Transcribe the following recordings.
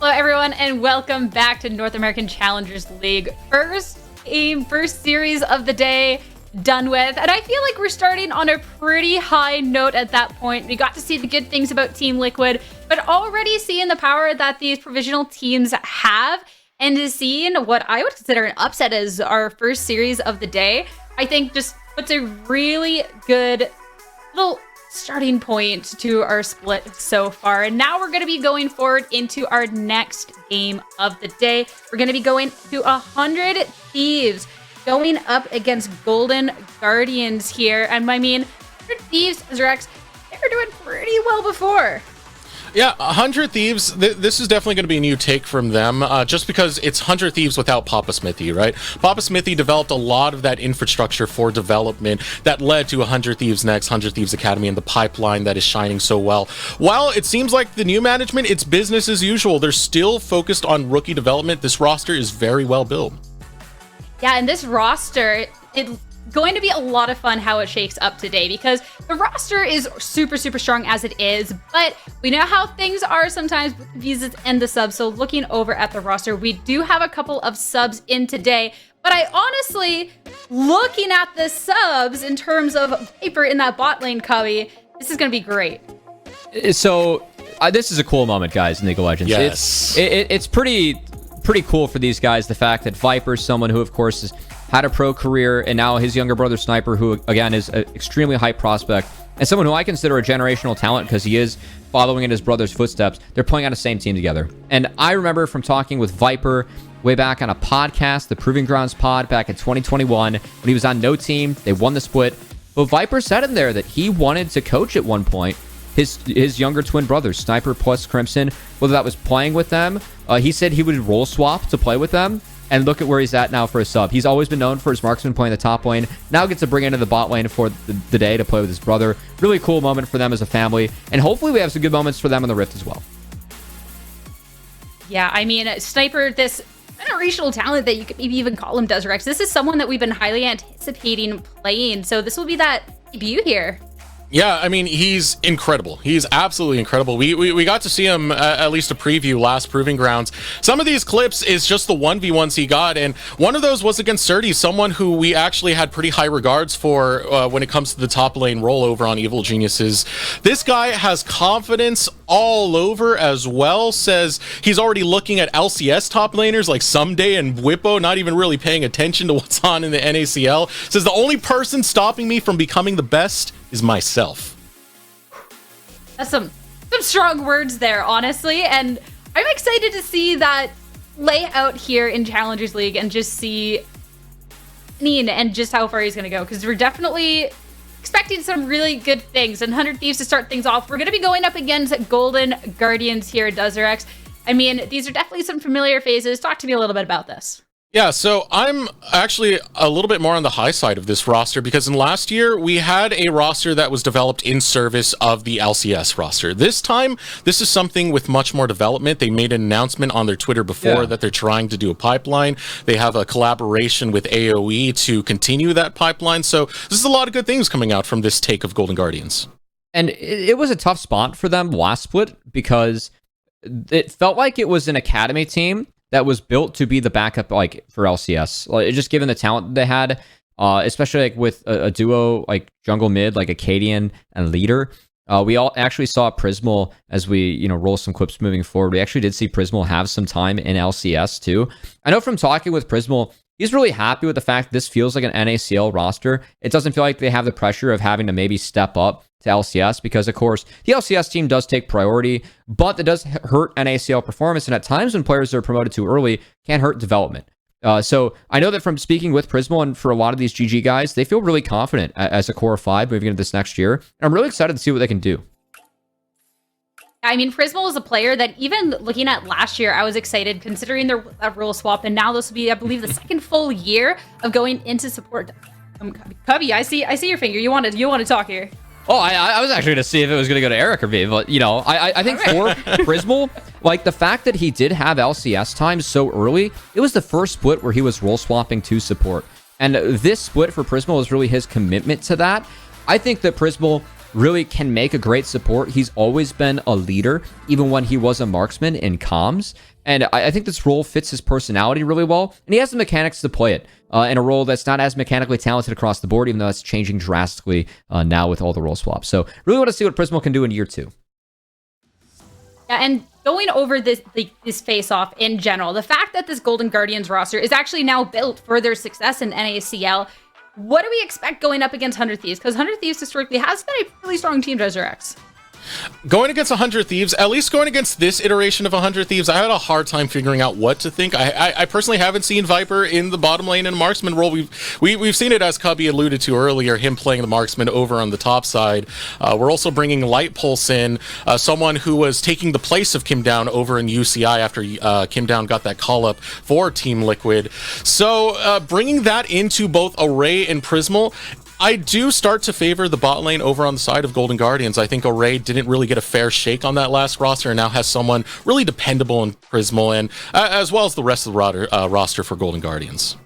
Hello everyone and welcome back to North American Challengers League. First game, first series of the day done with, and I feel like we're starting on a pretty high note at that point. We got to see the good things about Team Liquid, but already seeing the power that these provisional teams have, and seeing what I would consider an upset as our first series of the day, I think just puts a really good little starting point to our split so far. And now we're going to be going forward into our next game of the day. We're going to be going to 100 Thieves going up against Golden Guardians here. And I mean, 100 Thieves, Rex, they were doing pretty well before. Yeah, 100 Thieves, this is definitely going to be a new take from them, just because it's 100 Thieves without Papa Smithy, right? Papa Smithy developed a lot of that infrastructure for development that led to 100 Thieves Next, 100 Thieves Academy, and the pipeline that is shining so well. While it seems like the new management, it's business as usual. They're still focused on rookie development. This roster is very well built. Yeah, and this roster, it's going to be a lot of fun how it shakes up today, because the roster is super strong as it is, but we know how things are sometimes with the visas and the subs. So looking over at the roster, we do have a couple of subs in today, but I honestly, looking at the subs in terms of Viper in that bot lane, Cubby, this is going to be great. So this is a cool moment, guys, in League of Legends. Yes. It's pretty cool for these guys, the fact that Viper's someone who, of course, has had a pro career, and now his younger brother Sniper, who again is an extremely high prospect and someone who I consider a generational talent because he is following in his brother's footsteps. They're playing on the same team together. And I remember from talking with Viper way back on a podcast, the Proving Grounds pod back in 2021, when he was on no team. They won the split, but Viper said in there that he wanted to coach at one point his younger twin brothers, Sniper plus Crimson, whether that was playing with them. He said he would role swap to play with them. And look at where he's at now for a sub. He's always been known for his marksman playing the top lane. Now gets to bring into the bot lane for the day to play with his brother. Really cool moment for them as a family. And hopefully we have some good moments for them in the Rift as well. Yeah, I mean, Sniper, this generational talent that you could maybe even call him, Desrex. This is someone that we've been highly anticipating playing. So this will be that debut here. Yeah, I mean, he's incredible. He's absolutely incredible. We got to see him at least a preview last Proving Grounds. Some of these clips is just the 1v1s he got, and one of those was against Surdy, someone who we actually had pretty high regards for when it comes to the top lane rollover on Evil Geniuses. This guy has confidence all over as well, says he's already looking at LCS top laners like Someday and Whippo, not even really paying attention to what's on in the NACL. Says the only person stopping me from becoming the best is myself. That's some strong words there, honestly, and I'm excited to see that layout here in Challengers League and just see Neen and just how far he's going to go, because we're definitely expecting some really good things. And 100 Thieves to start things off, we're going to be going up against Golden Guardians here at Dezerex. I mean, these are definitely some familiar faces. Talk to me a little bit about this. Yeah, so I'm actually a little bit more on the high side of this roster, because in last year we had a roster that was developed in service of the LCS roster. This time, this is something with much more development. They made an announcement on their Twitter before that they're trying to do a pipeline. They have a collaboration with AOE to continue that pipeline. So this is a lot of good things coming out from this take of Golden Guardians. And it was a tough spot for them last split, because it felt like it was an academy team that was built to be the backup, like, for LCS. Like, just given the talent they had, especially like with a duo like jungle mid, like Acadian and Leader. We all actually saw Prismal as we, roll some clips moving forward. We actually did see Prismal have some time in LCS too. I know from talking with Prismal, he's really happy with the fact this feels like an NACL roster. It doesn't feel like they have the pressure of having to maybe step up to LCS, because of course the LCS team does take priority, but that does hurt NACL performance, and at times when players are promoted too early can hurt development. So I know that from speaking with Prismal, and for a lot of these GG guys, they feel really confident as a core of 5 moving into this next year, and I'm really excited to see what they can do. I mean, Prismal is a player that even looking at last year, I was excited considering their role swap, and now this will be, I believe, the second full year of going into support. Cubby, I see your finger. You want to talk here. Oh, I was actually going to see if it was going to go to Eric or me, but, I think for Prismal, like, the fact that he did have LCS time so early, it was the first split where he was role swapping to support. And this split for Prismal is really his commitment to that. I think that Prismal really can make a great support. He's always been a leader, even when he was a marksman in comms. And I think this role fits his personality really well. And he has the mechanics to play it in a role that's not as mechanically talented across the board, even though that's changing drastically now with all the role swaps. So really want to see what Prismal can do in year 2. Yeah, and going over this face-off in general, the fact that this Golden Guardians roster is actually now built for their success in NACL, what do we expect going up against 100 Thieves? Because 100 Thieves historically has been a really strong team, Resurrex. Going against 100 Thieves, at least going against this iteration of 100 Thieves, I had a hard time figuring out what to think. I personally haven't seen Viper in the bottom lane in a marksman role. We've seen it, as Cubby alluded to earlier, him playing the marksman over on the top side. We're also bringing Light Pulse in, someone who was taking the place of Kim Down over in UCI after Kim Down got that call up for Team Liquid. So bringing that into both Array and Prismal, I do start to favor the bot lane over on the side of Golden Guardians. I think Array didn't really get a fair shake on that last roster and now has someone really dependable in Prismal, and as well as the rest of the roster for Golden Guardians.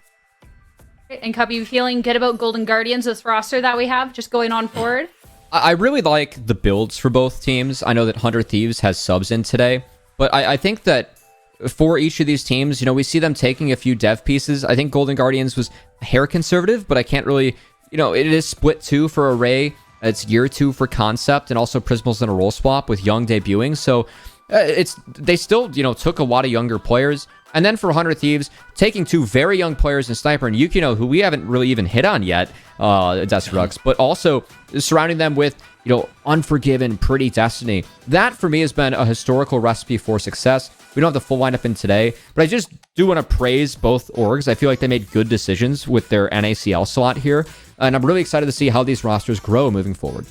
And Cubby, you feeling good about Golden Guardians, this roster that we have just going on forward? I really like the builds for both teams. I know that 100 Thieves has subs in today, but I think that for each of these teams, you know, we see them taking a few dev pieces. I think Golden Guardians was a hair conservative, but I can't really... You know, it is split 2 for Array. It's year 2 for Concept, and also Prismal's in a role swap with Young debuting. So they still, you know, took a lot of younger players. And then for 100 Thieves, taking 2 very young players in Sniper and Yukino, who we haven't really even hit on yet, Destrux, but also surrounding them with, you know, Unforgiven, Pretty Destiny. That, for me, has been a historical recipe for success. We don't have the full lineup in today, but I just do want to praise both orgs. I feel like they made good decisions with their NACL slot here, and I'm really excited to see how these rosters grow moving forward.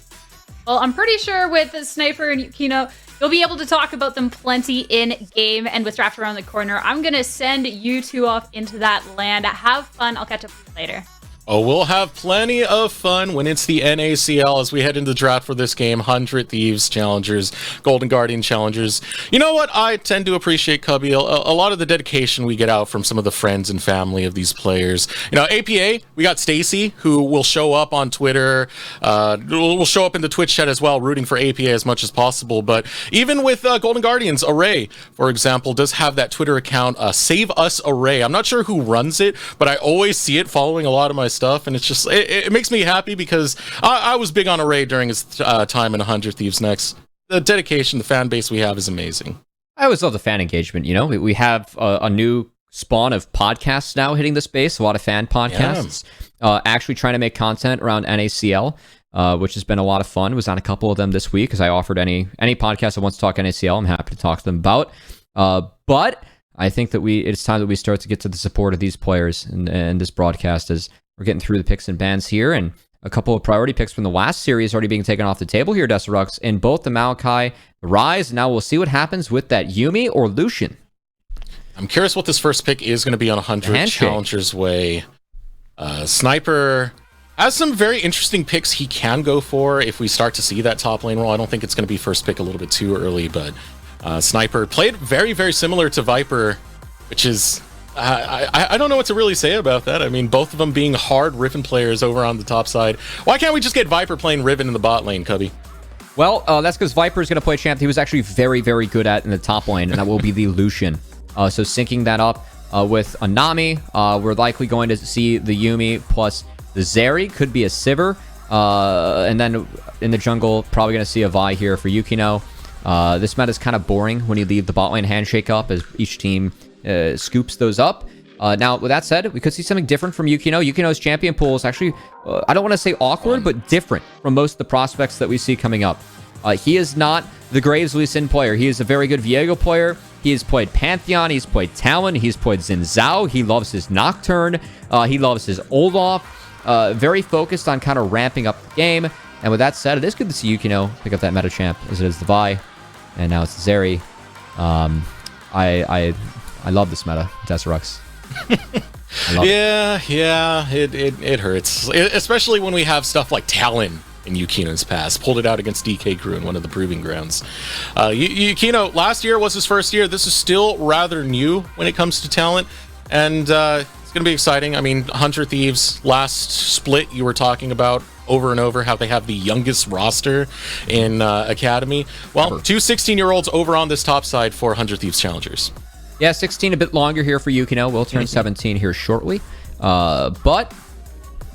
Well, I'm pretty sure with the Sniper and Yukino, you'll be able to talk about them plenty in game, and with Draft around the corner, I'm going to send you 2 off into that land. Have fun. I'll catch up with you later. Oh, we'll have plenty of fun when it's the NACL as we head into the draft for this game. 100 Thieves Challengers, Golden Guardian Challengers. You know what? I tend to appreciate, Cubby, a lot of the dedication we get out from some of the friends and family of these players. You know, APA, we got Stacy, who will show up on Twitter, will show up in the Twitch chat as well, rooting for APA as much as possible. But even with Golden Guardians, Array, for example, does have that Twitter account, Save Us Array. I'm not sure who runs it, but I always see it following a lot of my stuff, and it's just it makes me happy because I was big on Array during his time in 100 Thieves Next. The dedication, the fan base we have is amazing. I always love the fan engagement. You know, we have a new spawn of podcasts now hitting the space, a lot of fan podcasts, actually trying to make content around NACL, which has been a lot of fun. Was on a couple of them this week because I offered any podcast that wants to talk NACL, I'm happy to talk to them about. But I think that it's time that we start to get to the support of these players and this broadcast as we're getting through the picks and bans here, and a couple of priority picks from the last series already being taken off the table here, Desterux, in both the Maokai, the Rise. Now we'll see what happens with that Yuumi or Lucian. I'm curious what this first pick is going to be on 100 Challengers way. Sniper has some very interesting picks he can go for if we start to see that top lane role. I don't think it's going to be first pick a little bit too early, but Sniper played very, very similar to Viper, which is... I don't know what to really say about that. I mean, both of them being hard Riven players over on the top side. Why can't we just get Viper playing Riven in the bot lane, Cubby? Well, that's because Viper is going to play a champ he was actually very, very good at in the top lane, and that will be the Lucian. So syncing that up with a Nami, we're likely going to see the Yuumi plus the Zeri. Could be a Sivir. And then in the jungle, probably going to see a Vi here for Yukino. This meta is kind of boring when you leave the bot lane handshake up as each team scoops those up. Now, with that said, we could see something different from Yukino. Yukino's champion pool is actually, I don't want to say awkward, but different from most of the prospects that we see coming up. He is not the Graves Lee Sin player. He is a very good Viego player. He has played Pantheon. He's played Talon. He's played Xin Zhao. He loves his Nocturne. He loves his Olaf. Very focused on kind of ramping up the game. And with that said, it is good to see Yukino pick up that meta champ as it is the Vi. And now it's the Zeri. I love this meta, Desterux. It hurts, especially when we have stuff like Talon in Yukino's past. Pulled it out against DK Crew in one of the proving grounds. Yukino, last year was his first year. This is still rather new when it comes to talent, and it's going to be exciting. I mean, 100 Thieves, last split you were talking about, over and over how they have the youngest roster in Academy. Well, two 16-year-olds over on this top side for 100 Thieves Challengers. Yeah, 16 a bit longer here for Yukino. Will turn 17 here shortly. But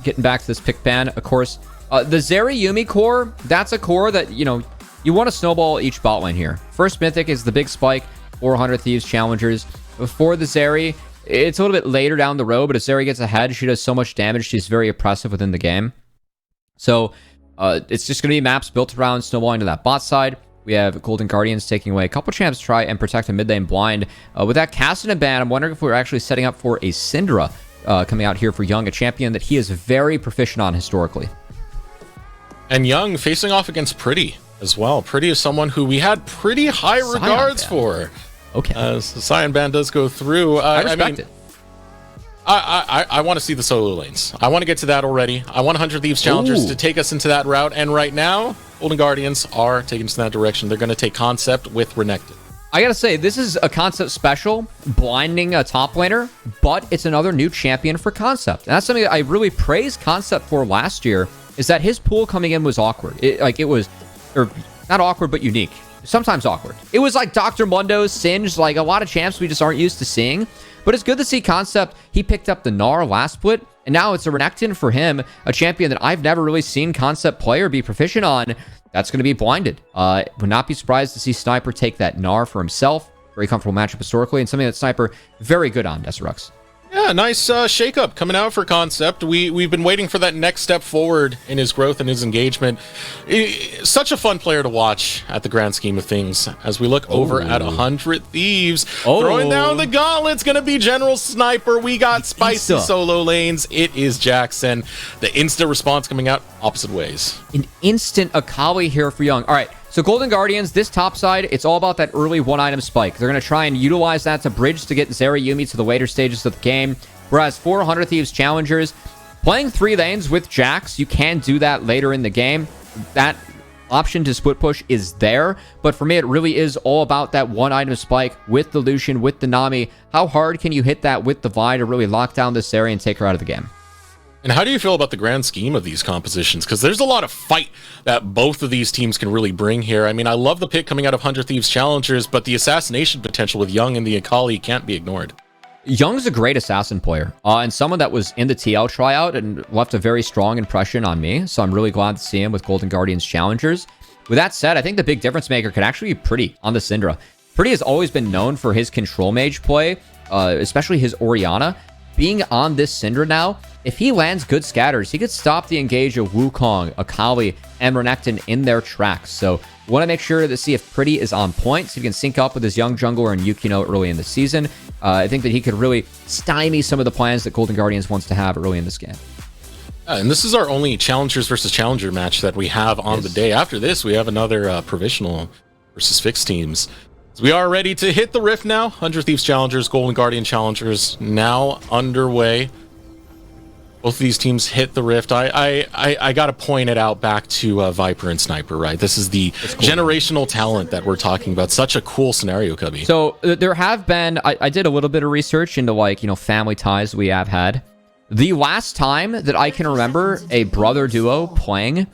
getting back to this pick ban, of course, the Zeri Yuumi core, that's a core that, you know, you want to snowball each bot lane here. First Mythic is the big spike, 400 Thieves Challengers. Before the Zeri, it's a little bit later down the road, but if Zeri gets ahead, she does so much damage. She's very oppressive within the game. So it's just going to be maps built around snowballing to that bot side. We have Golden Guardians taking away a couple champs to try and protect a mid lane blind. With that Kassadin ban, I'm wondering if we're actually setting up for a Syndra coming out here for Young, a champion that he is very proficient on historically. And Young facing off against Pretty as well. Pretty is someone who we had pretty high regards for. Okay. The Cyan ban does go through. I respect it. I want to see the solo lanes. I want to get to that already. I want 100 Thieves Challengers to take us into that route. And right now, Golden Guardians are taking us in that direction. They're going to take Concept with Renekton. I gotta say, this is a Concept special, blinding a top laner, but it's another new champion for Concept. And that's something that I really praised Concept for last year, is that his pool coming in was awkward. It was not awkward, but unique. Sometimes awkward. It was like Dr. Mundo's, Singed, like a lot of champs we just aren't used to seeing. But it's good to see Concept. He picked up the Gnar last split, and now it's a Renekton for him, a champion that I've never really seen Concept play or be proficient on. That's going to be blinded. Would not be surprised to see Sniper take that Gnar for himself. Very comfortable matchup historically, and something that Sniper very good on, Desirux. Yeah, nice shakeup coming out for Concept. We've been waiting for that next step forward in his growth and his engagement. Such a fun player to watch at the grand scheme of things. As we look over at 100 Thieves, throwing down the gauntlet's gonna be General Sniper. We got spicy solo lanes. It is Jackson. The instant response coming out opposite ways. An instant Akali here for Young. All right. So Golden Guardians, this top side, it's all about that early one-item spike. They're going to try and utilize that to bridge to get Zeri Yuumi to the later stages of the game. Whereas 400 Thieves Challengers, playing 3 lanes with Jax, you can do that later in the game. That option to split push is there. But for me, it really is all about that one-item spike with the Lucian, with the Nami. How hard can you hit that with the Vi to really lock down this area and take her out of the game? And how do you feel about the grand scheme of these compositions? Because there's a lot of fight that both of these teams can really bring here. I mean, I love the pick coming out of 100 Thieves Challengers, but the assassination potential with Young and the Akali can't be ignored. Young's a great assassin player, and someone that was in the TL tryout and left a very strong impression on me. So I'm really glad to see him with Golden Guardians Challengers. With that said, I think the big difference maker could actually be Pretty on the Syndra. Pretty has always been known for his control mage play, especially his Orianna. Being on this Syndra now, if he lands good scatters, he could stop the engage of Wukong, Akali, and Renekton in their tracks. So want to make sure to see if Pretty is on point, so he can sync up with his young jungler and Yukino early in the season. I think that he could really stymie some of the plans that Golden Guardians wants to have early in this game. And this is our only Challengers versus Challenger match that we have on the day. After this, we have another provisional versus fixed teams. So we are ready to hit the rift now. 100 Thieves Challengers, Golden Guardian Challengers now underway. Both of these teams hit the rift. I got to point it out back to Viper and Sniper, right? This is the generational talent that we're talking about. Such a cool scenario, Cubby. So there have been, I did a little bit of research into like, family ties we have had. The last time that I can remember a brother duo playing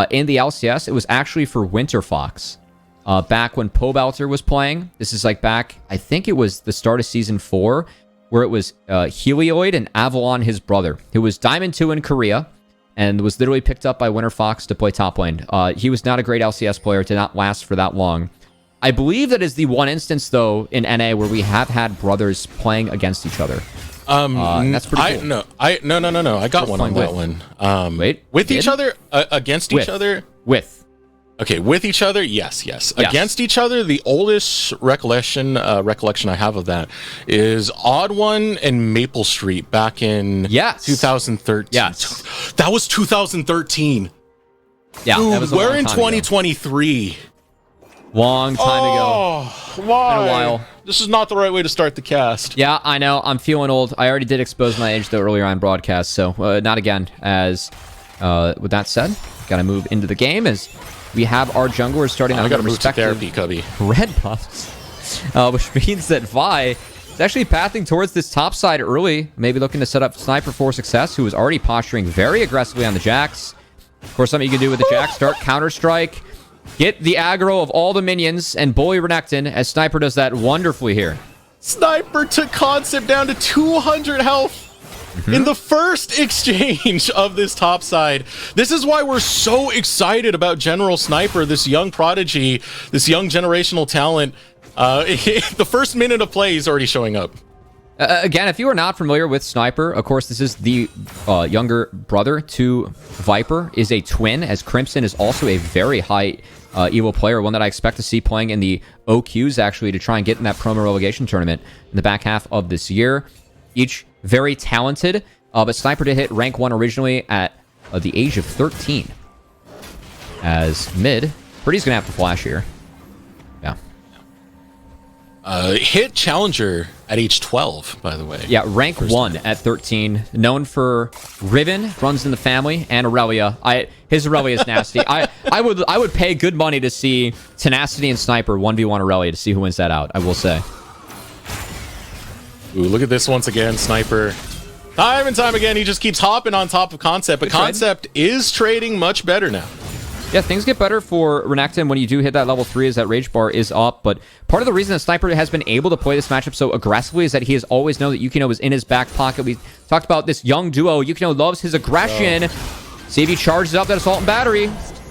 in the LCS, it was actually for Winter Fox. Back when Pobelter was playing. This is like back, I think it was the start of Season 4, where it was Helioid and Avalon, his brother, who was Diamond 2 in Korea and was literally picked up by Winter Fox to play top lane. He was not a great LCS player, did not last for that long. I believe that is the one instance, though, in NA where we have had brothers playing against each other. That's pretty cool. No. I got one on that one. Wait, with each other? Against each other? Okay, with each other, yes. Against each other, the oldest recollection I have of that is Odd One and Maple Street back in 2013. Yes. That was 2013. Yeah, dude, that was we're in 2023. Long time ago. Why? Been a while. This is not the right way to start the cast. Yeah, I know. I'm feeling old. I already did expose my age, though, earlier on broadcast, so not again. As with that said, gotta move into the game as we have our junglers starting I gotta move to therapy, Cubby. Red buffs, which means that Vi is actually pathing towards this top side early, maybe looking to set up Sniper for success, who is already posturing very aggressively on the Jax. Of course, something you can do with the Jack, start Counter-Strike, get the aggro of all the minions, and bully Renekton, as Sniper does that wonderfully here. Sniper took Concept down to 200 health in the first exchange of this top side. This is why we're so excited about General Sniper, this young prodigy, this young generational talent. The first minute of play, he's already showing up. Again, if you are not familiar with Sniper, of course, this is the younger brother to Viper, is a twin, as Crimson is also a very high Evo player, one that I expect to see playing in the OQs, actually, to try and get in that promo relegation tournament in the back half of this year. Each very talented, but Sniper did hit rank 1 originally at the age of 13. As mid, Pretty's going to have to flash here. Yeah. Hit Challenger at age 12, by the way. Yeah, rank 1 at 13. Known for Riven, runs in the family, and Aurelia. His Aurelia is nasty. I would pay good money to see Tenacity and Sniper 1v1 Aurelia to see who wins that out, I will say. Ooh, look at this once again, Sniper. Time and time again, he just keeps hopping on top of Concept, but Concept is trading much better now. Yeah, things get better for Renekton when you do hit that level 3 as that rage bar is up, but part of the reason that Sniper has been able to play this matchup so aggressively is that he has always known that Yukino is in his back pocket. We talked about this young duo. Yukino loves his aggression. See if he charges up that Assault and Battery.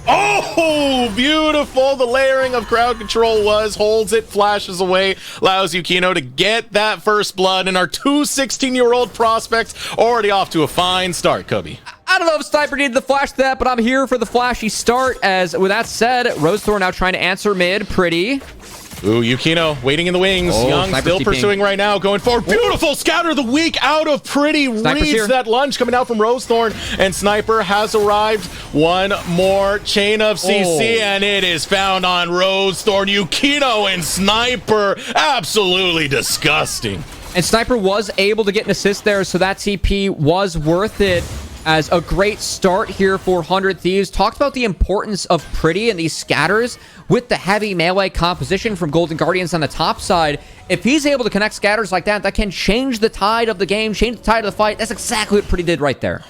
Oh, beautiful. The layering of crowd control holds it, flashes away, allows Yukino to get that first blood, and our two 16-year-old prospects already off to a fine start, Cubby. I don't know if Sniper needed the flash that, but I'm here for the flashy start. As with that said, Rosethorn now trying to answer mid. Pretty. Ooh, Yukino waiting in the wings. Young still pursuing right now, going forward. Beautiful scatter of the week out of Pretty. Reads that lunge coming out from Rosethorn, and Sniper has arrived. One more chain of CC, and it is found on Rosethorn. Yukino and Sniper, absolutely disgusting. And Sniper was able to get an assist there, so that TP was worth it. As a great start here for 100 Thieves. Talked about the importance of Pretty and these scatters with the heavy melee composition from Golden Guardians on the top side. If he's able to connect scatters like that, that can change the tide of the game, change the tide of the fight. That's exactly what Pretty did right there.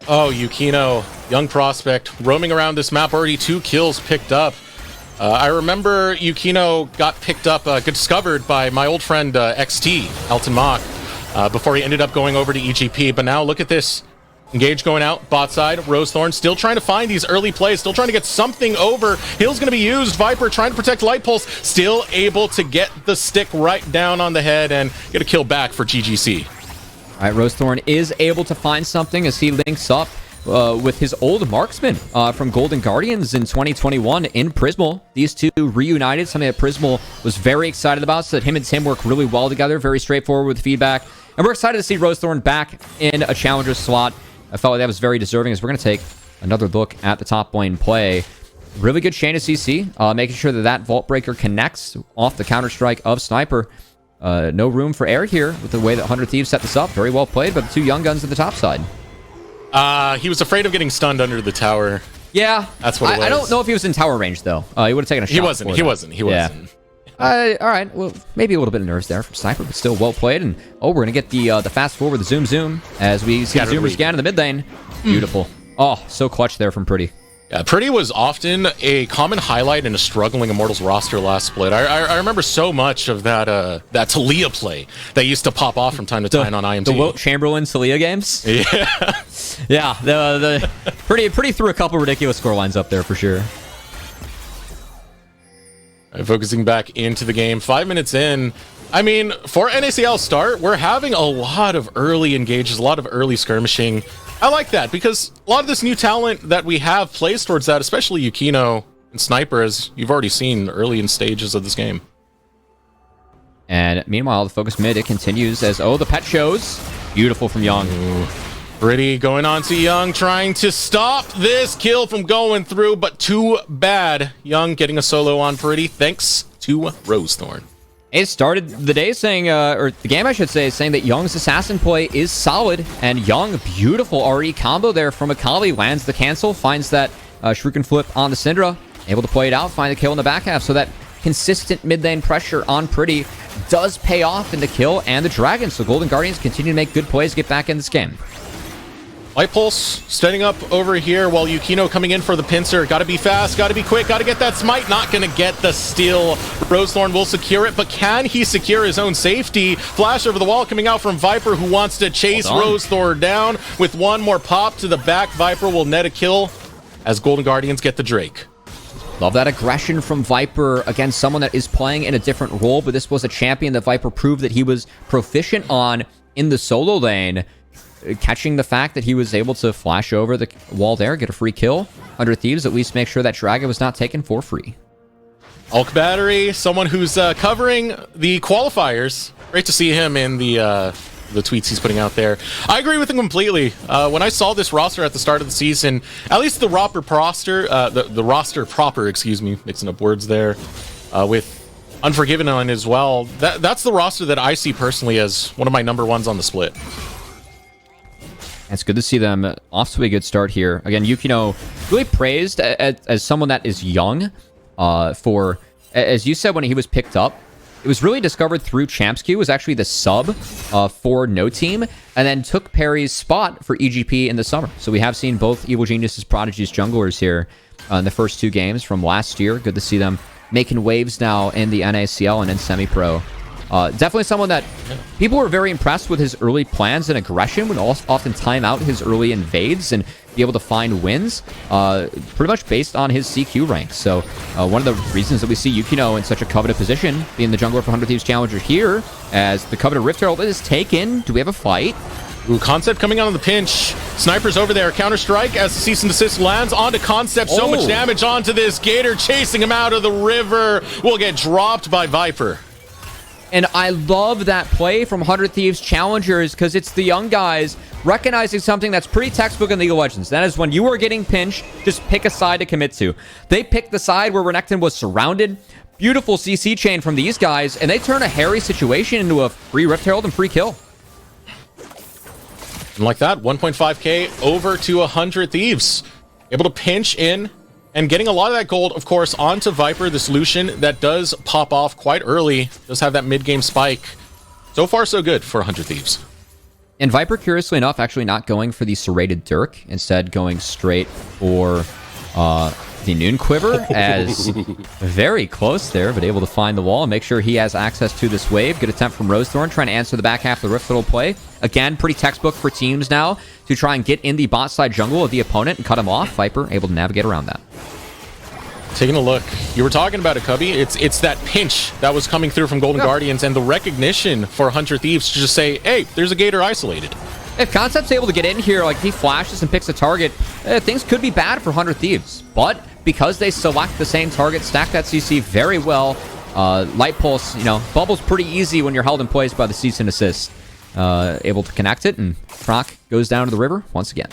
Oh, Yukino, young prospect, roaming around this map, already 2 kills picked up. I remember Yukino got picked up, got discovered by my old friend XT, Elton Mock, before he ended up going over to EGP. But now look at this. Engage going out, bot side, Rosethorn still trying to find these early plays, still trying to get something over. Heal's going to be used. Viper trying to protect Light Pulse, still able to get the stick right down on the head and get a kill back for GGC. All right, Rosethorn is able to find something as he links up with his old marksman from Golden Guardians in 2021 in Prismal. These two reunited, something that Prismal was very excited about, so that him and Tim work really well together, very straightforward with feedback. And we're excited to see Rosethorn back in a challenger slot. I felt like that was very deserving, as we're going to take another look at the top lane play. Really good chain of CC, making sure that that Vault Breaker connects off the Counter-Strike of Sniper. No room for error here with the way that 100 Thieves set this up. Very well played by the 2 young guns at the top side. He was afraid of getting stunned under the tower. Yeah. That's what it was. I don't know if he was in tower range, though. He would have taken a shot. He wasn't. All right, well, maybe a little bit of nerves there from Sniper, but still well played. And we're going to get the fast forward, the zoom as we see the zoomer scan in the mid lane. Beautiful. Oh, so clutch there from Pretty. Yeah, Pretty was often a common highlight in a struggling Immortals roster last split. I remember so much of that Talia play that used to pop off from time to time on IMT. The Wilt Chamberlain Talia games? Yeah. Yeah, the Pretty threw a couple ridiculous score lines up there for sure. Focusing back into the game, 5 minutes in. I mean, for NACL start, we're having a lot of early engages, a lot of early skirmishing. I like that because a lot of this new talent that we have plays towards that, especially Yukino and Sniper, as you've already seen early in stages of this game. And meanwhile, the focus mid, it continues as, the pet shows. Beautiful from Young. Ooh. Pretty going on to Young, trying to stop this kill from going through, but too bad. Young getting a solo on Pretty, thanks to Rosethorn. It started the day saying, or the game I should say, saying that Young's assassin play is solid, and Young, beautiful RE combo there from Akali, lands the cancel, finds that Shuriken flip on the Syndra, able to play it out, find the kill in the back half, so that consistent mid lane pressure on Pretty does pay off in the kill and the Dragon, so Golden Guardians continue to make good plays to get back in this game. Light Pulse standing up over here while Yukino coming in for the pincer. Gotta be fast, gotta be quick, gotta get that smite. Not gonna get the steal. Rosethorn will secure it, but can he secure his own safety? Flash over the wall coming out from Viper, who wants to chase Rosethorn down. With one more pop to the back, Viper will net a kill as Golden Guardians get the Drake. Love that aggression from Viper against someone that is playing in a different role, but this was a champion that Viper proved that he was proficient on in the solo lane. Catching the fact that he was able to flash over the wall there, get a free kill under Thieves, at least make sure that Dragon was not taken for free. Hulk Battery, someone who's covering the qualifiers. Great to see him in the tweets he's putting out there. I agree with him completely. When I saw this roster at the start of the season, at least the roster proper, excuse me, mixing up words there, with Unforgiven on as well. That's the roster that I see personally as one of my number ones on the split. It's good to see them off to a good start here. Again, Yukino really praised as someone that is young for, as you said, when he was picked up, it was really discovered through Champs Q, was actually the sub for No Team, and then took Perry's spot for EGP in the summer. So we have seen both Evil Genius's Prodigy's junglers here in the first two games from last year. Good to see them making waves now in the NACL and in semi-pro. Definitely someone that people were very impressed with his early plans and aggression, would often time out his early invades and be able to find wins, pretty much based on his CQ rank. So one of the reasons that we see Yukino in such a coveted position, being the jungler for 100 Thieves Challenger here, as the coveted Rift Herald is taken. Do we have a fight? Ooh, Concept coming on the pinch. Snipers over there. Counter-strike as the cease and desist lands onto Concept. So much damage onto this. Gator chasing him out of the river. Will get dropped by Viper. And I love that play from 100 Thieves Challengers because it's the young guys recognizing something that's pretty textbook in League of Legends. That is when you are getting pinched, just pick a side to commit to. They picked the side where Renekton was surrounded. Beautiful CC chain from these guys, and they turn a hairy situation into a free Rift Herald and free kill. And like that, 1.5k over to 100 Thieves. Able to pinch in and getting a lot of that gold, of course, onto Viper, this Lucian that does pop off quite early. Does have that mid-game spike. So far, so good for 100 Thieves. And Viper, curiously enough, actually not going for the serrated Dirk, instead going straight for the Noon Quiver, as very close there, but able to find the wall and make sure he has access to this wave. Good attempt from Rosethorn, trying to answer the back half of the Rift Herald play. Again, pretty textbook for teams now to try and get in the bot side jungle of the opponent and cut him off. Viper able to navigate around that. Taking a look, you were talking about it, Cubby. It's that pinch that was coming through from Golden Guardians and the recognition for 100 Thieves to just say, hey, there's a Gator isolated. If Concept's able to get in here, like he flashes and picks a target, things could be bad for 100 Thieves. But because they select the same target, stack that CC very well, Light Pulse, bubbles pretty easy when you're held in place by the cease and assist. Able to connect it, and Proc goes down to the river once again.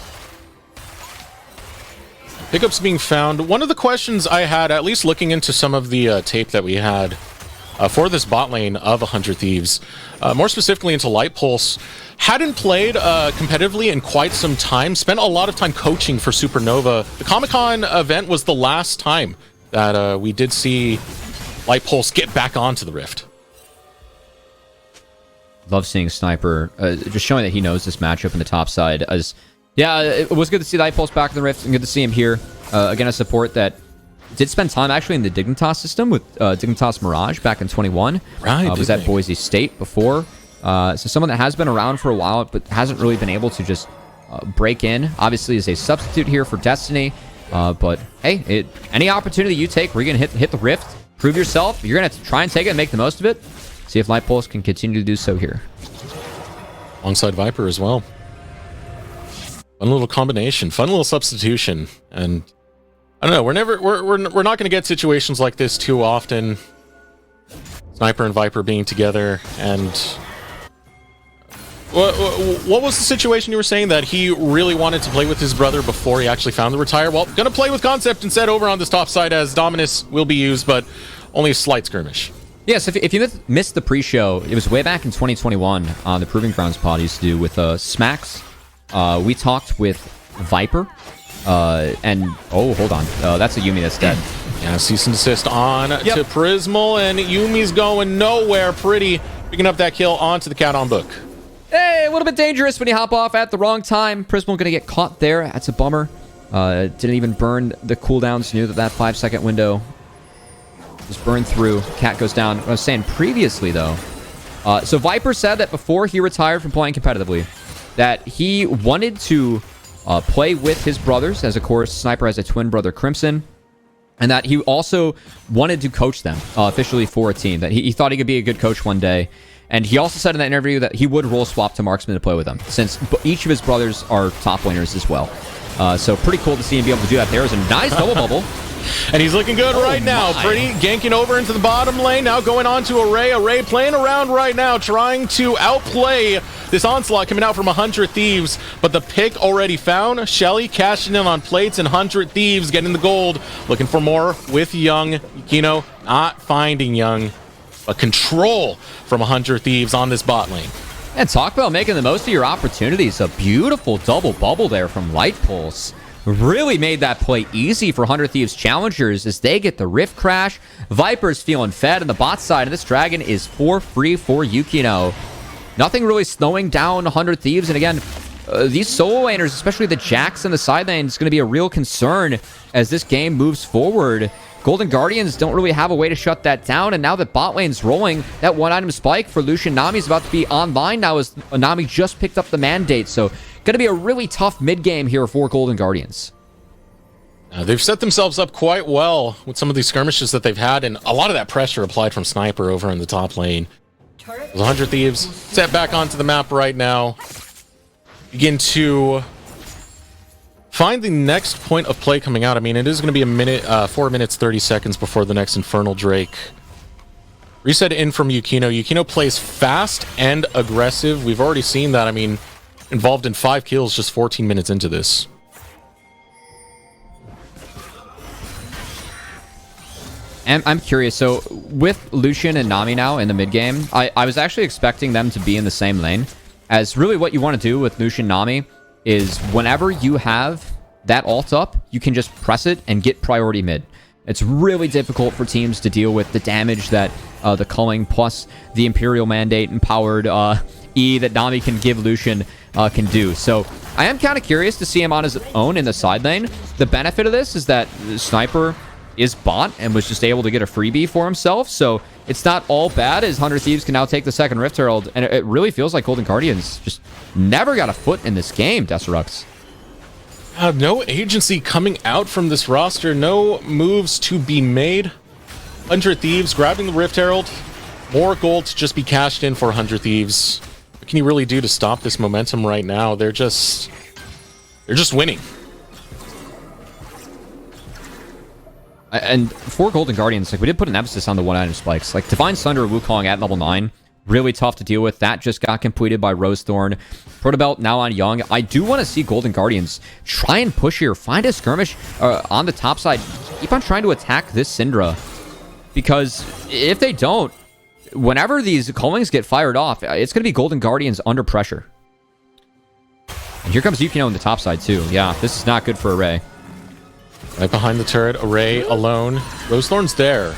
Pickups being found. One of the questions I had, at least looking into some of the tape that we had for this bot lane of 100 Thieves, more specifically into Light Pulse, hadn't played competitively in quite some time, spent a lot of time coaching for Supernova. The Comic-Con event was the last time that we did see Light Pulse get back onto the Rift. Love seeing Sniper, just showing that he knows this matchup in the top side. Yeah, it was good to see Light Pulse back in the Rift, and good to see him here. Again, a support that did spend time actually in the Dignitas system with Dignitas Mirage back in 21. Right. Was at Boise State before. So someone that has been around for a while, but hasn't really been able to just break in. Obviously, is a substitute here for Destiny. But hey, any opportunity you take where you're going to hit the Rift, prove yourself, you're going to try and take it and make the most of it. See if Light Pulse can continue to do so here. Alongside Viper as well. Fun little combination, fun little substitution, and I don't know. We're not going to get situations like this too often. Sniper and Viper being together, and what was the situation you were saying that he really wanted to play with his brother before he actually found the retire? Well, going to play with Concept instead over on this top side as Dominus will be used, but only a slight skirmish. Yes, if you missed the pre-show, it was way back in 2021 on the Proving Grounds pod I used to do with Smacks. We talked with Viper, and hold on, that's a Yuumi that's dead. Yeah, cease and desist on to Prismal, and Yumi's going nowhere. Pretty picking up that kill onto the Cat on Book. Hey, a little bit dangerous when you hop off at the wrong time. Prismal going to get caught there. That's a bummer. Didn't even burn the cooldowns. Knew that 5-second window was burned through. Cat goes down. I was saying previously, though. So Viper said that before he retired from playing competitively, that he wanted to play with his brothers, as of course Sniper has a twin brother, Crimson, and that he also wanted to coach them officially for a team, that he thought he could be a good coach one day. And he also said in that interview that he would role swap to Marksman to play with them, since each of his brothers are top laners as well. So pretty cool to see him be able to do that. There's a nice double bubble. And he's looking good right now. Pretty ganking over into the bottom lane. Now going on to Array. Array playing around right now, trying to outplay this onslaught coming out from 100 Thieves. But the pick already found. Shelly cashing in on plates, and 100 Thieves getting the gold. Looking for more with Young. Yukino not finding Young. But control from 100 Thieves on this bot lane. And talk about making the most of your opportunities. A beautiful double bubble there from Light Pulse. Really made that play easy for 100 Thieves Challengers as they get the Rift Crash. Viper's feeling fed on the bot side, and this Dragon is for free for Yukino. Nothing really slowing down 100 Thieves, and again, these solo laners, especially the Jax in the side lane, is going to be a real concern as this game moves forward. Golden Guardians don't really have a way to shut that down, and now that bot lane's rolling, that one-item spike for Lucian Nami is about to be online now as Nami just picked up the mandate, so going to be a really tough mid-game here for Golden Guardians. They've set themselves up quite well with some of these skirmishes that they've had, and a lot of that pressure applied from Sniper over in the top lane. 100 Thieves set back onto the map right now. Begin to find the next point of play coming out. I mean, it is going to be 4 minutes, 30 seconds before the next Infernal Drake. Reset in from Yukino. Yukino plays fast and aggressive. We've already seen that. I mean, involved in 5 kills just 14 minutes into this. And I'm curious, so with Lucian and Nami now in the mid game, I was actually expecting them to be in the same lane, as really what you want to do with Lucian Nami is whenever you have that ult up, you can just press it and get priority mid. It's really difficult for teams to deal with the damage that the culling plus the Imperial Mandate empowered E that Nami can give Lucian can do. So I am kind of curious to see him on his own in the side lane. The benefit of this is that Sniper is bot and was just able to get a freebie for himself, so it's not all bad as 100 Thieves can now take the second Rift Herald, and it really feels like Golden Guardians just never got a foot in this game, Deserux. No agency coming out from this roster, no moves to be made. 100 Thieves grabbing the Rift Herald, more gold to just be cashed in for 100 Thieves. What can you really do to stop this momentum right now? They're just winning. And for Golden Guardians, like we did put an emphasis on the one-item spikes. Like Divine Sunder Wukong at level 9, really tough to deal with. That just got completed by Rosethorn. Protobelt now on Young. I do want to see Golden Guardians try and push here. Find a skirmish on the top side. Keep on trying to attack this Syndra. Because if they don't, whenever these callings get fired off, it's going to be Golden Guardians under pressure. And here comes Yukino on the top side too. Yeah, this is not good for Array. Right behind the turret, Array alone. Rosethorn's there.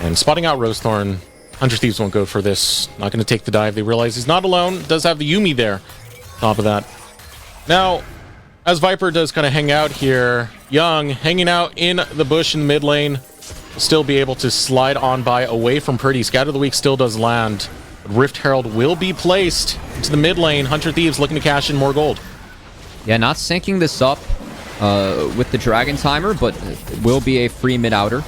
And spotting out Rosethorn, 100 Thieves won't go for this. Not going to take the dive. They realize he's not alone. Does have the Yuumi there. Top of that. Now, as Viper does kind of hang out here, Young hanging out in the bush in the mid lane. Will still be able to slide on by away from Purdy. Scatter of the Week still does land. But Rift Herald will be placed into the mid lane. 100 Thieves looking to cash in more gold. Yeah, not syncing this up with the Dragon Timer, but it will be a free mid-outer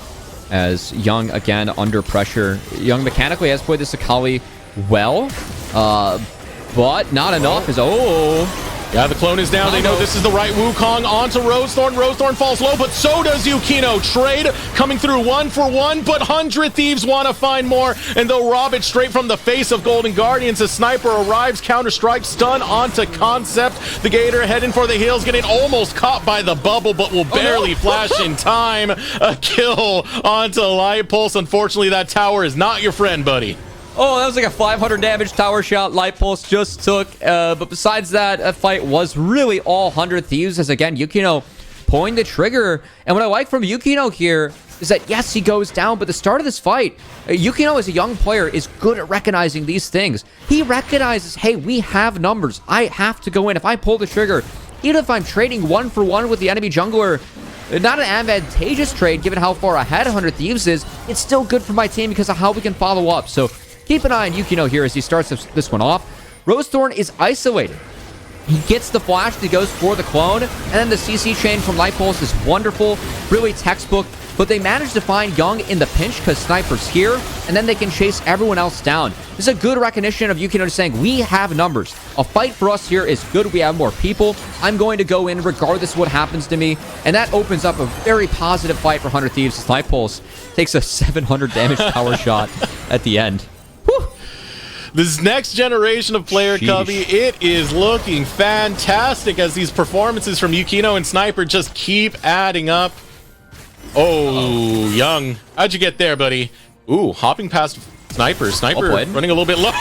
as Young, again, under pressure. Young mechanically has played this Akali well, but not enough. Yeah, the clone is down. They know this is the right Wukong onto Rosethorn. Rosethorn falls low, but so does Yukino. Trade coming through 1 for 1, but 100 Thieves want to find more, and they'll rob it straight from the face of Golden Guardians as Sniper arrives, counter-strike, stun onto Concept. The Gator heading for the heels, getting almost caught by the bubble, but will barely flash in time. A kill onto Light Pulse. Unfortunately, that tower is not your friend, buddy. Oh, that was like a 500 damage tower shot Light Pulse just took. But besides that, a fight was really all 100 Thieves as, again, Yukino pulling the trigger. And what I like from Yukino here is that, yes, he goes down, but the start of this fight, Yukino as a young player is good at recognizing these things. He recognizes, hey, we have numbers. I have to go in. If I pull the trigger, even if I'm trading 1-for-1 with the enemy jungler, not an advantageous trade given how far ahead 100 Thieves is, it's still good for my team because of how we can follow up. So keep an eye on Yukino here as he starts this one off. Rosethorn is isolated. He gets the flash, he goes for the clone, and then the CC chain from Light Pulse is wonderful, really textbook, but they manage to find Young in the pinch because Sniper's here, and then they can chase everyone else down. This is a good recognition of Yukino just saying, we have numbers. A fight for us here is good, we have more people. I'm going to go in regardless of what happens to me, and that opens up a very positive fight for 100 Thieves as Light Pulse takes a 700 damage power shot at the end. Whew. This next generation of player, Cubby, it is looking fantastic as these performances from Yukino and Sniper just keep adding up. Oh, Young. How'd you get there, buddy? Ooh, hopping past Sniper. Sniper running a little bit low.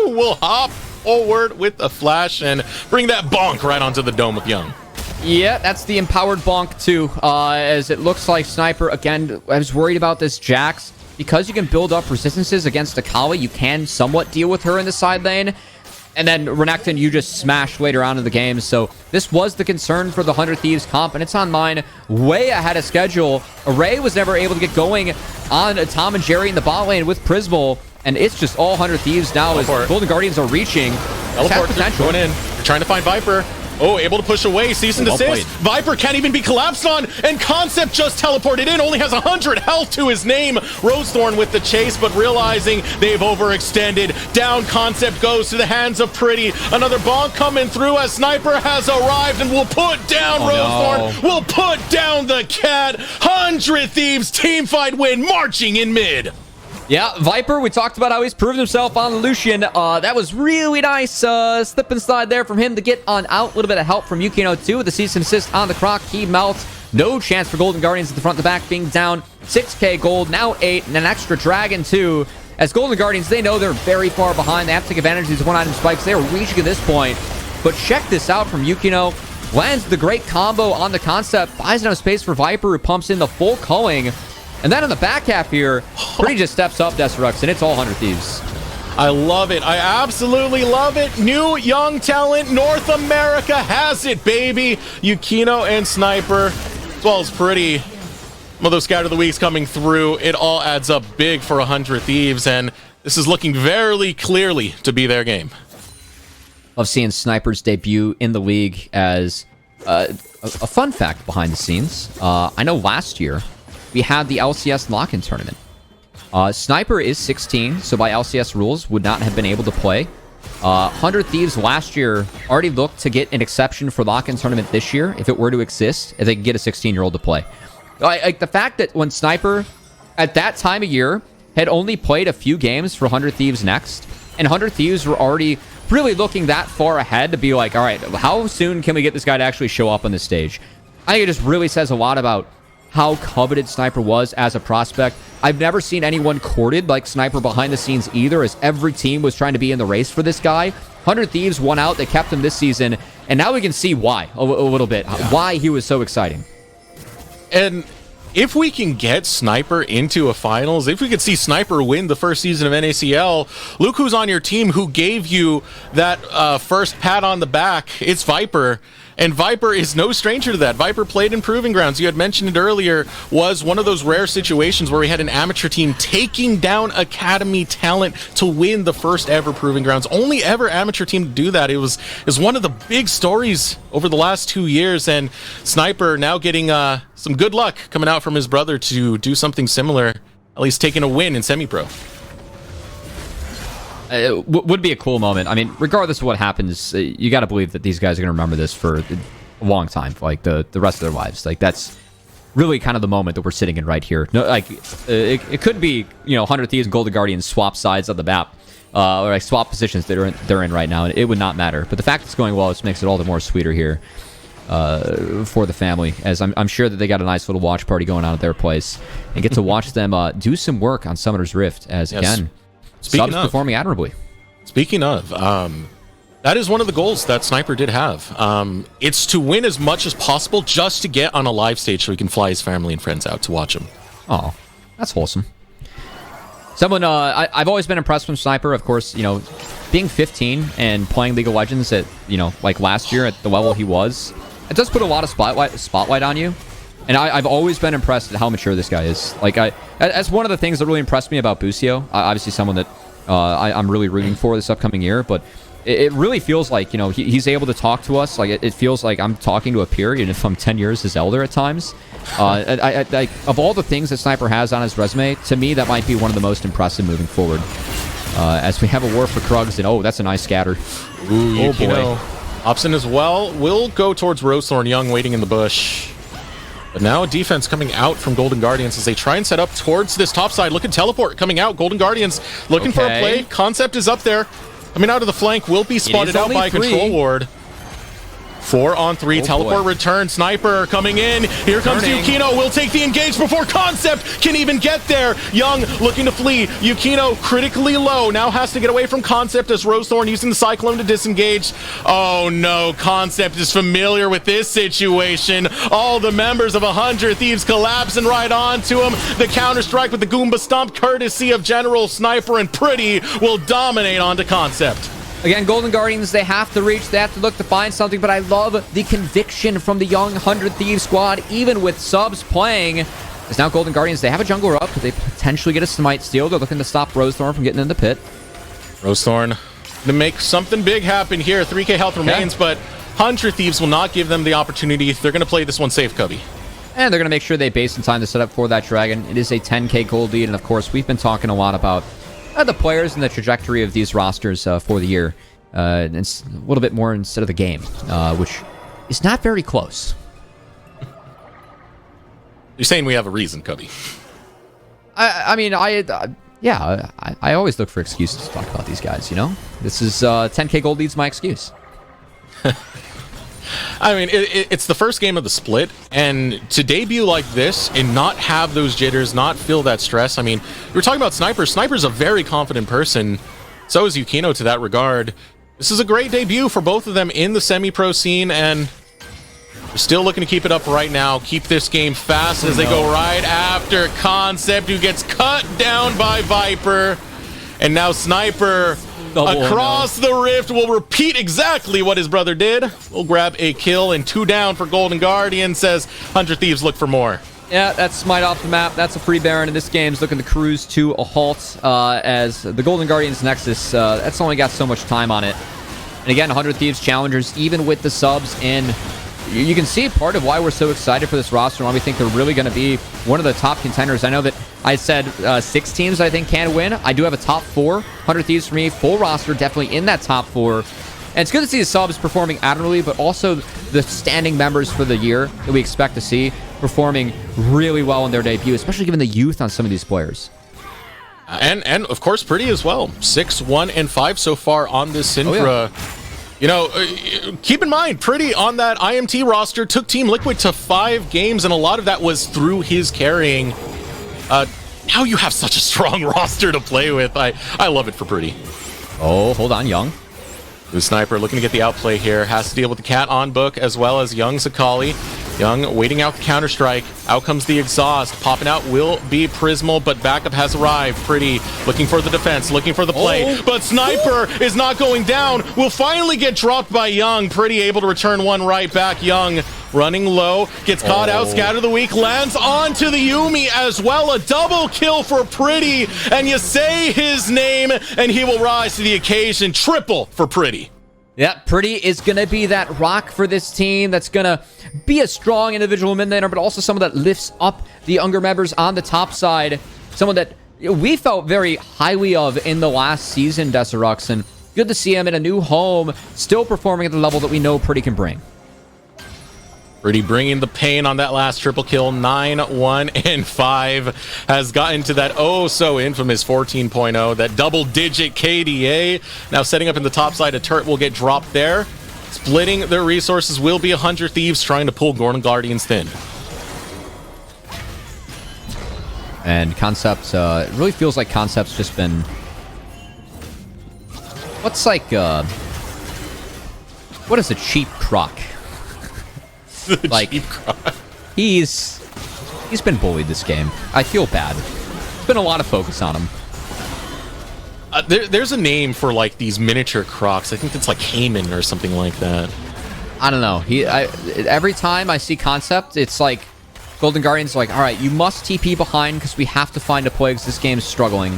Will hop forward with a flash and bring that bonk right onto the dome of Young. Yeah, that's the empowered bonk too, as it looks like Sniper, again, I was worried about this Jax. Because you can build up resistances against Akali, you can somewhat deal with her in the side lane. And then Renekton, you just smash later on in the game. So this was the concern for the 100 Thieves comp, and it's on mine way ahead of schedule. Array was never able to get going on Tom and Jerry in the bot lane with Prismal, and it's just all 100 Thieves now as Golden Guardians are reaching. Teleport going in. They're trying to find Viper. Oh, able to push away. Cease and desist. Viper can't even be collapsed on. And Concept just teleported in. Only has 100 health to his name. Rosethorn with the chase, but realizing they've overextended. Down Concept goes to the hands of Pretty. Another bonk coming through as Sniper has arrived and will put down Rosethorn. Will put down the cat. 100 Thieves team fight win marching in mid. Yeah, Viper, we talked about how he's proved himself on Lucian. That was really nice slip and slide there from him to get on out. A little bit of help from Yukino too with the cease and assist on the Croc. He melts. No chance for Golden Guardians at the front, the back being down. 6k gold, now 8, and an extra Dragon too. As Golden Guardians, they know they're very far behind. They have to take advantage of these one-item spikes. They are reaching at this point. But check this out from Yukino. Lands the great combo on the Concept. Buys enough space for Viper, who pumps in the full culling. And then in the back half here, Pretty just steps up Deserux, and it's all 100 Thieves. I love it. I absolutely love it. New young talent. North America has it, baby. Yukino and Sniper, as well as Pretty. Although Scout of the Week's coming through, it all adds up big for 100 Thieves, and this is looking very clearly to be their game. Love seeing Sniper's debut in the league as a fun fact behind the scenes. I know last year, we had the LCS lock-in tournament. Sniper is 16, so by LCS rules, would not have been able to play. 100 Thieves last year already looked to get an exception for lock-in tournament this year, if it were to exist, if they could get a 16-year-old to play. Like the fact that when Sniper, at that time of year, had only played a few games for 100 Thieves next, and 100 Thieves were already really looking that far ahead to be like, all right, how soon can we get this guy to actually show up on this stage? I think it just really says a lot about how coveted Sniper was as a prospect. I've never seen anyone courted like Sniper behind the scenes either, as every team was trying to be in the race for this guy. 100 Thieves won out. They kept him this season, and now we can see why a little bit, why he was so exciting. And if we can get Sniper into a finals, if we could see Sniper win the first season of NACL, look who's on your team who gave you that first pat on the back. It's Viper. And Viper is no stranger to that. Viper played in Proving Grounds. You had mentioned it earlier, was one of those rare situations where we had an amateur team taking down academy talent to win the first ever Proving Grounds. Only ever amateur team to do that. It was one of the big stories over the last 2 years, and Sniper now getting some good luck coming out from his brother to do something similar, at least taking a win in semi-pro. It would be a cool moment. I mean, regardless of what happens, you got to believe that these guys are going to remember this for a long time, like the rest of their lives. Like, that's really kind of the moment that we're sitting in right here. No, like it could be, 100 Thieves and Golden Guardians swap sides of the map, or like swap positions that they're in right now, and it would not matter. But the fact it's going well just makes it all the more sweeter here for the family, as I'm sure that they got a nice little watch party going on at their place, and get to watch them do some work on Summoner's Rift, as again. Subs performing admirably. Speaking of, that is one of the goals that Sniper did have. It's to win as much as possible just to get on a live stage so he can fly his family and friends out to watch him. Oh, that's wholesome. Someone, I've always been impressed with Sniper, of course, you know, being 15 and playing League of Legends at, you know, like last year at the level he was, it does put a lot of spotlight on you. And I've always been impressed at how mature this guy is. Like, that's one of the things that really impressed me about Busio. Obviously someone that I'm really rooting for this upcoming year, but it really feels like, you know, he's able to talk to us. Like, it feels like I'm talking to a peer, even if I'm 10 years his elder at times. Of all the things that Sniper has on his resume, to me, that might be one of the most impressive moving forward. As we have a war for Krugs, and oh, that's a nice scatter. Ooh, oh boy. Opsin as well will go towards Rosethorn. Young waiting in the bush. But now defense coming out from Golden Guardians as they try and set up towards this top side. Look at teleport coming out. Golden Guardians looking for a play. Concept is up there. Coming out of the flank will be spotted out by Control Ward. 4-on-3, teleport return, Sniper coming in. Here comes Yukino, will take the engage before Concept can even get there. Young looking to flee. Yukino critically low, now has to get away from Concept as Rosethorn using the Cyclone to disengage. Oh no, Concept is familiar with this situation. All the members of 100 Thieves collapsing right onto him. The counter-strike with the Goomba Stomp, courtesy of General Sniper, and Pretty will dominate onto Concept. Again, Golden Guardians, they have to reach, they have to look to find something, but I love the conviction from the young 100 Thieves squad, even with subs playing. As now Golden Guardians, they have a jungler up. Could they potentially get a Smite steal? They're looking to stop Rosethorn from getting in the pit. Rosethorn to make something big happen here. 3k health remains, but 100 Thieves will not give them the opportunity. They're going to play this one safe, Cubby. And they're going to make sure they base in time to set up for that Dragon. It is a 10k gold lead, and of course, we've been talking a lot about the players and the trajectory of these rosters for the year. It's a little bit more instead of the game, which is not very close. You're saying we have a reason, Cubby. I mean, I always look for excuses to talk about these guys, you know? This is 10k gold leads my excuse. I mean, it's the first game of the split, and to debut like this and not have those jitters, not feel that stress. I mean, we were talking about Sniper. Sniper's a very confident person. So is Yukino to that regard. This is a great debut for both of them in the semi-pro scene, and we're still looking to keep it up right now. Keep this game fast as they go right after Concept, who gets cut down by Viper. And now Sniper across the rift will repeat exactly what his brother did. We'll grab a kill and 2 down for Golden Guardian, says 100 Thieves look for more. Yeah, that's Smite off the map. That's a free Baron, and this game's looking to cruise to a halt as the Golden Guardians Nexus, that's only got so much time on it. And again, 100 Thieves Challengers, even with the subs in, you can see part of why we're so excited for this roster and why we think they're really going to be one of the top contenders. I know that I said 6 teams I think can win. I do have a top 4. 100 Thieves for me, full roster, definitely in that top 4. And it's good to see the subs performing admirably, but also the standing members for the year that we expect to see performing really well in their debut, especially given the youth on some of these players. And of course, Pretty as well. 6-1-5 so far on this Syndra. Oh, yeah. You know, keep in mind, Pretty on that IMT roster took Team Liquid to 5 games, and a lot of that was through his carrying. Now you have such a strong roster to play with. I love it for Pretty. Oh, hold on, Young. The Sniper looking to get the outplay here. Has to deal with the cat on book as well as Young Zakali. Young waiting out the counter-strike. Out comes the exhaust. Popping out will be Prismal, but backup has arrived. Pretty looking for the defense, looking for the play. But Sniper is not going down. Will finally get dropped by Young. Pretty able to return one right back. Young running low. Gets caught out. Scatter the weak. Lands onto the Yumi as well. A double kill for Pretty. And you say his name and he will rise to the occasion. Triple for Pretty. Yeah, Pretty is going to be that rock for this team that's going to be a strong individual mid-laner, but also someone that lifts up the younger members on the top side. Someone that we felt very highly of in the last season, Deserux, and good to see him in a new home, still performing at the level that we know Pretty can bring. Pretty bringing the pain on that last triple kill. 9-1-5 has gotten to that so infamous 14.0, that double-digit KDA. Now setting up in the top side, a turret will get dropped there. Splitting their resources will be 100 Thieves trying to pull Golden Guardians thin. And Concept, it really feels like Concept's just been... What's like, what is a cheap croc? Like, cheap croc. He's He's been bullied this game. I feel bad. There's been a lot of focus on him. There's a name for like these miniature Crocs. I think it's like Heyman or something like that. I don't know. Every time I see concept, it's like Golden Guardian's like, all right, you must TP behind because we have to find a play because this game is struggling.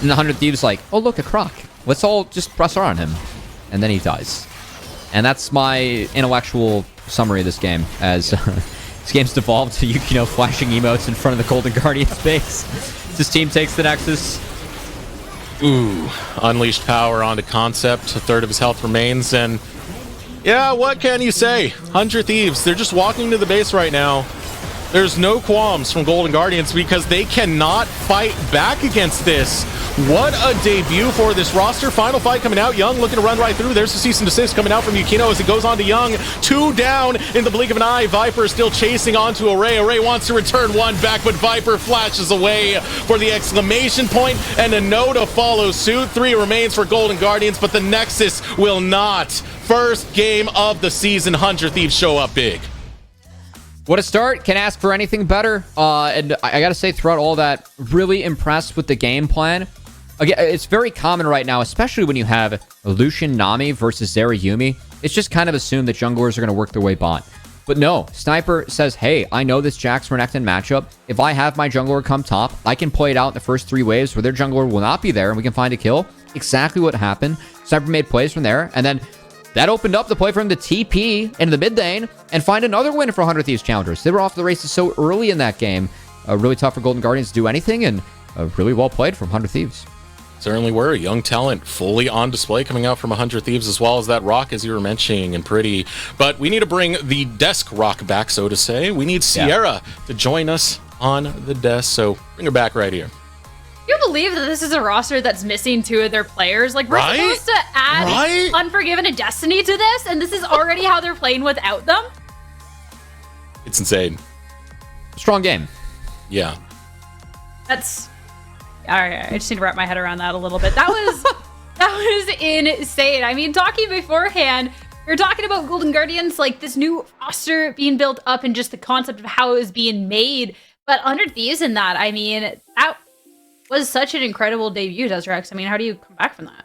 And the 100 Thieves like, oh, look, a Croc. Let's all just press R on him. And then he dies. And that's my intellectual summary of this game, as this game's devolved to Yukino flashing emotes in front of the Golden Guardian's base. His team takes the Nexus. Ooh, unleashed power onto Concept. A third of his health remains, and yeah, what can you say? 100 Thieves, they're just walking to the base right now. There's no qualms from Golden Guardians because they cannot fight back against this. What a debut for this roster. Final fight coming out. Young looking to run right through. There's a cease and desist coming out from Yukino as it goes on to Young. 2 down in the blink of an eye. Viper still chasing onto Array. Array wants to return 1 back, but Viper flashes away for the exclamation point and a no to follow suit. 3 remains for Golden Guardians, but the Nexus will not. First game of the season. 100 Thieves show up big. What a start. Can ask for anything better. And I gotta say, throughout all that, really impressed with the game plan. Again, it's very common right now, especially when you have Lucian Nami versus Zeri Yumi. It's just kind of assumed that junglers are going to work their way bot. But no, Sniper says, hey, I know this Jax Renekton matchup. If I have my jungler come top, I can play it out in the first 3 waves where their jungler will not be there and we can find a kill. Exactly what happened. Sniper made plays from there, and then that opened up the play for him to TP into the mid lane and find another win for 100 Thieves Challengers. They were off the races so early in that game. Really tough for Golden Guardians to do anything, and really well played from 100 Thieves. Certainly were. Young talent fully on display coming out from 100 Thieves, as well as that Rock, as you were mentioning, and pretty. But we need to bring the desk Rock back, so to say. We need Sierra to join us on the desk, so bring her back right here. You believe that this is a roster that's missing 2 of their players? Like, we're supposed to add Unforgiven and Destiny to this, and this is already how they're playing without them? It's insane. Strong game. Yeah. That's... All right, I just need to wrap my head around that a little bit. That was insane. I mean, talking beforehand, we were talking about Golden Guardians, like this new roster being built up and just the concept of how it was being made. But 100 Thieves in that, I mean, that was such an incredible debut, Desrex. I mean, how do you come back from that?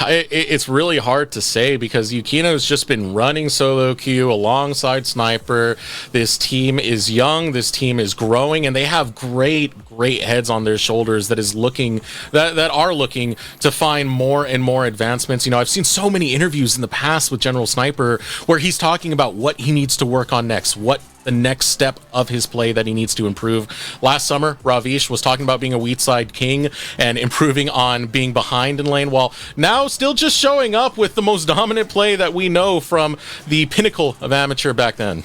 It's really hard to say because Yukino's just been running solo queue alongside Sniper. This team is young, this team is growing, and they have great heads on their shoulders that are looking to find more and more advancements. You know, I've seen so many interviews in the past with General Sniper where he's talking about what he needs to work on next, what the next step of his play that he needs to improve. Last summer, Ravish was talking about being a weak side king and improving on being behind in lane, while now still just showing up with the most dominant play that we know from the pinnacle of amateur back then.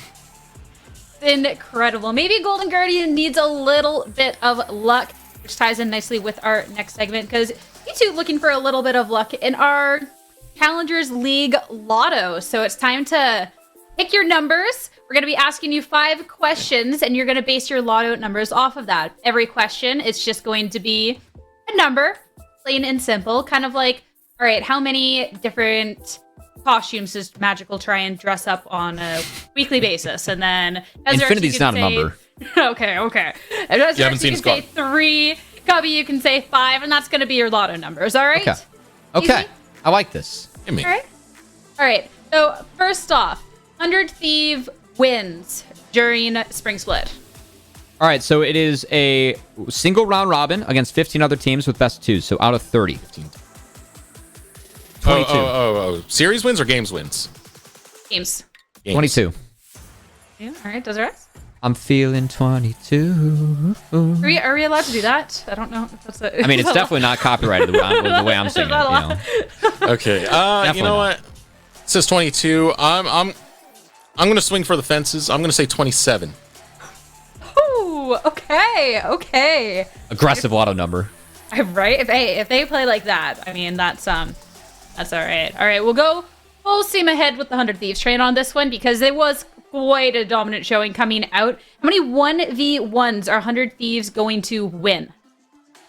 Incredible. Maybe Golden Guardian needs a little bit of luck, which ties in nicely with our next segment, because you two looking for a little bit of luck in our Challengers League lotto. So it's time to pick your numbers. We're going to be asking you 5 questions, and you're going to base your lotto numbers off of that. Every question, it's just going to be a number, plain and simple. Kind of like, all right, how many different costumes does Magical try and dress up on a weekly basis? And then Infinity's not a number. Okay. And you haven't seen say 3. Cubby, you can say 5, and that's going to be your lotto numbers. All right? Okay. Easy? I like this. All right. So first off, 100 Thieve wins during Spring Split. All right, so it is a single round robin against 15 other teams with best of 2, so out of 30. 22. Series wins or games wins? Games. 22. Yeah, all right, Desiree? I'm feeling 22. Are we allowed to do that? I don't know if that's I mean, it's definitely not copyrighted the way I'm singing it. You know. Okay, you know what? It says 22. I'm going to swing for the fences. I'm going to say 27. Ooh, okay. Aggressive lotto number. Right? If they play like that, I mean, that's all right. All right, we'll go full steam ahead with the 100 Thieves train on this one because it was quite a dominant showing coming out. How many 1v1s are 100 Thieves going to win?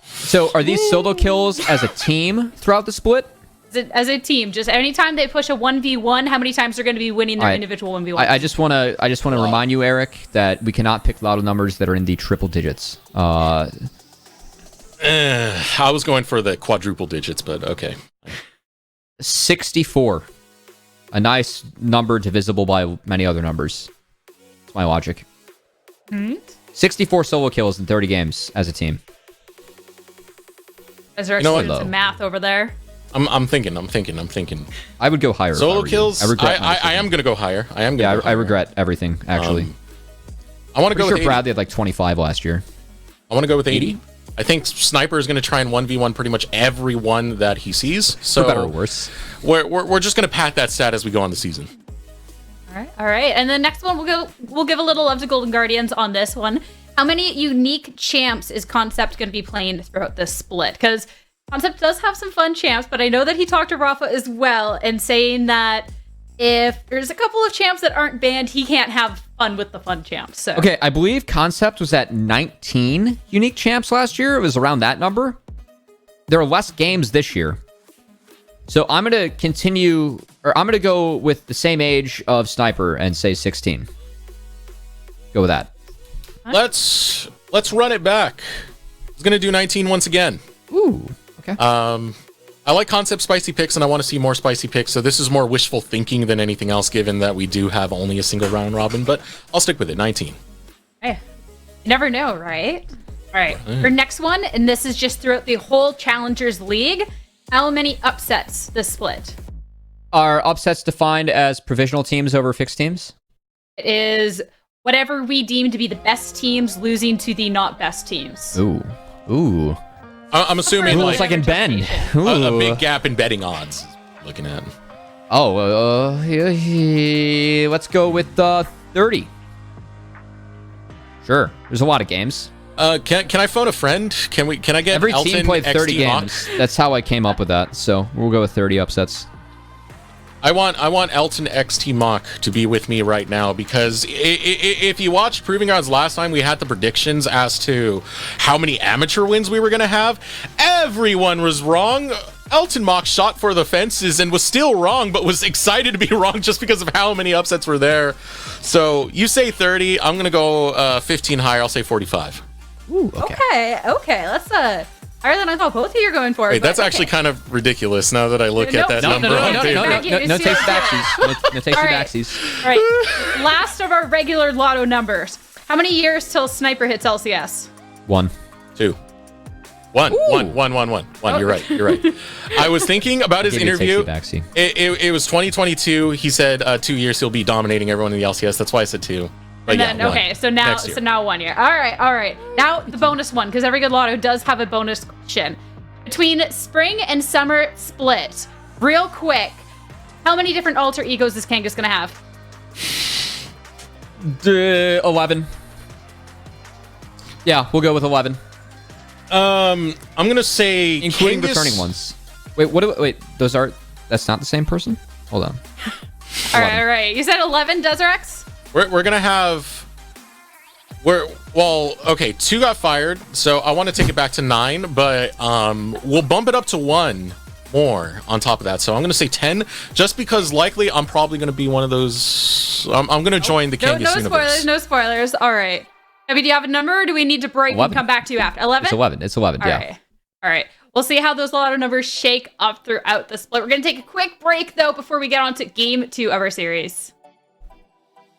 So are these solo kills as a team throughout the split? As a team, just anytime they push a 1v1, how many times they're going to be winning their individual 1v1? I just want to remind you, Eric, that we cannot pick lotto numbers that are in the triple digits. I was going for the quadruple digits, but okay. 64. A nice number divisible by many other numbers. That's my logic. 64 solo kills in 30 games as a team. Is there some math over there? I'm thinking. I would go higher. Solo kills. I am gonna go higher. I regret everything. Actually, I want to go. Sure, with Bradley had like 25 last year. I want to go with 80. I think Sniper is going to try and 1v1 pretty much everyone that he sees. So for better or worse, we're just going to pat that stat as we go on the season. All right. And the next one, we'll give a little love to Golden Guardians on this one. How many unique champs is Concept going to be playing throughout this split? Because Concept does have some fun champs, but I know that he talked to Rafa as well and saying that if there's a couple of champs that aren't banned, he can't have fun with the fun champs. So. Okay, I believe Concept was at 19 unique champs last year. It was around that number. There are less games this year. So I'm going to go with the same age of Sniper and say 16. Go with that. Let's run it back. I was going to do 19 once again. Ooh, okay. I like Concept spicy picks, and I want to see more spicy picks, so this is more wishful thinking than anything else, given that we do have only a single round robin, but I'll stick with it, 19. Hey, you never know, right? All right, for next one, and this is just throughout the whole Challengers League, how many upsets this split? Are upsets defined as provisional teams over fixed teams? It is whatever we deem to be the best teams losing to the not best teams. Ooh. I'm assuming rules like in Ben. A big gap in betting odds. Looking at. Let's go with 30. Sure. There's a lot of games. Can I phone a friend? Can I get every Elton team played 30 XT games? That's how I came up with that. So we'll go with 30 upsets. I want Elton XT Mock to be with me right now, because if you watched Proving Grounds last time, we had the predictions as to how many amateur wins we were going to have. Everyone was wrong. Elton Mock shot for the fences and was still wrong, but was excited to be wrong just because of how many upsets were there. So you say 30. I'm going to go 15 higher. I'll say 45. Ooh, okay. That's higher than I thought both of you are going for. Wait, that's actually kind of ridiculous now that I look at that number on paper. No tasty backsies. No tasty backsies. All right. Last of our regular lotto numbers. How many years till Sniper hits LCS? 1. 2. 1. You're right. I was thinking about his interview. It was 2022. He said 2 years he'll be dominating everyone in the LCS. That's why I said 2. But and then, okay, so now 1 year. All right. Now the bonus one, because every good lotto does have a bonus question. Between spring and summer split, real quick, how many different alter egos is Kangas gonna have? 11. Yeah, we'll go with 11. I'm gonna say including Kangas... returning ones. Wait, that's not the same person? Hold on. All right. You said 11, Deserex? We're gonna have. 2 got fired, so I want to take it back to 9, but we'll bump it up to 1 more on top of that. So I'm gonna say 10, just because likely I'm probably gonna be one of those. I'm gonna join the Kangas universe. No spoilers. All right. Abby, do you have a number, or do we need to break 11. and come back to you after? 11? It's 11. Yeah. All right. We'll see how those lotto numbers shake up throughout the split. We're gonna take a quick break though before we get on to game 2 of our series.